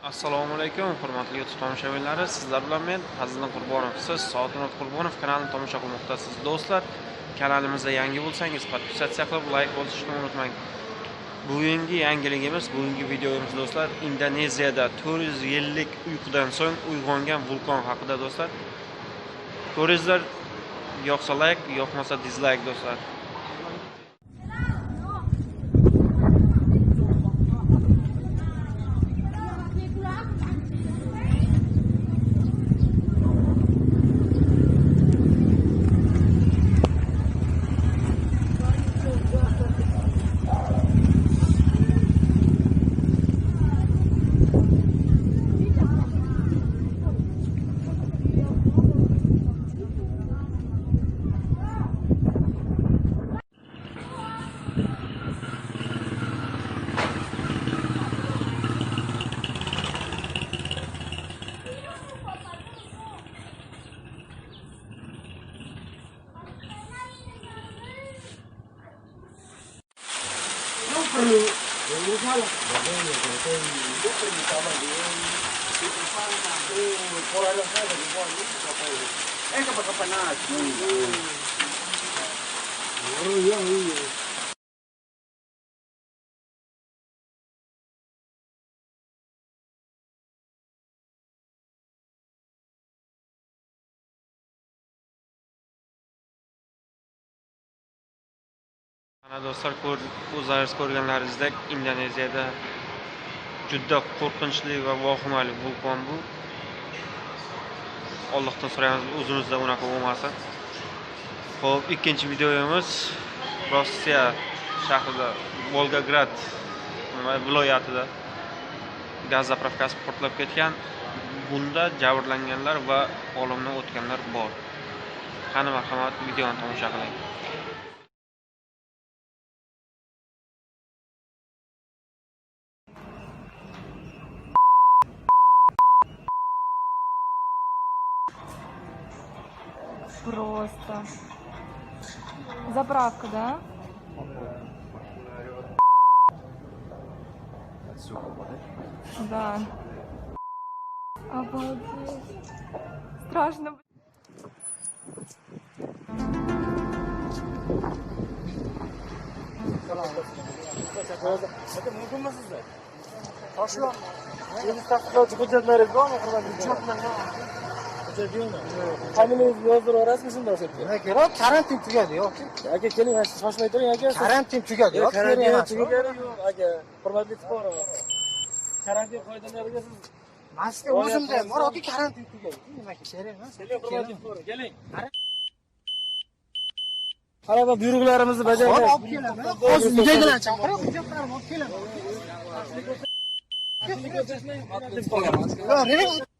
Assalomu alaykum, hurmatli YouTube tomoshabinlari. Sizlar bilan men Fazliddin Qurbonov. Siz Soatmurod Qurbonov kanalini tomosha qilmoqdasiz. Do'stlar, kanalimizga yangi bo'lsangiz, podpisatsiya qilib, like bosishni unutmang. Bugungi yangiligimiz, bugungi videomiz do'stlar, Indoneziyada 400 yillik uyqudan so'ng uyg'ongan vulqon haqida do'stlar. Ko'ringizlar, yoqsa like, yoqmasa dislike do'stlar. Mana do'stlar, o'zlaringiz ko'rganlaringizdek, Indoneziyada juda qo'rqinchli va vahimali vulqon bu. Allohdan so'raymiz, o'zimizda unaqa bo'lmasin. Xo'p, ikkinchi videomiz Rossiya shahrida, Volgograd viloyatida gaz zapravkasi portlab ketgan. Bunda jabrlanganlar va olamdan o'tganlar bor. Qani marhamat, videoni tomosha qiling. Просто. Заправка, да? Да. Обалдеть. Страшно. Poшло. Siz tasdiqlovchi hujjatlaringiz bormi, hurmatli? Familiyangizni yozdirib olasizmi shunda o'sha? Nima kerak? Karantin tugadi, yo'q. Aka keling, shoshmay turing aka. Karantin tugadi, yo'q. Karantin tugagani yo'q aka. Hurmatli fuqaro. Karantin qoidalariga siz Maska o'zimda ham bor, yoki karantin tugadi. Nima kerak emas? keling, hurmatli fuqaro, keling. Talaba buyruqlarimizni bajaring. Olib kelaman. Hozir uyga bilan chaqirib, hujjatlarimni olib kelaman. Tasdiq ko'rsatmang, hurmatli fuqaro.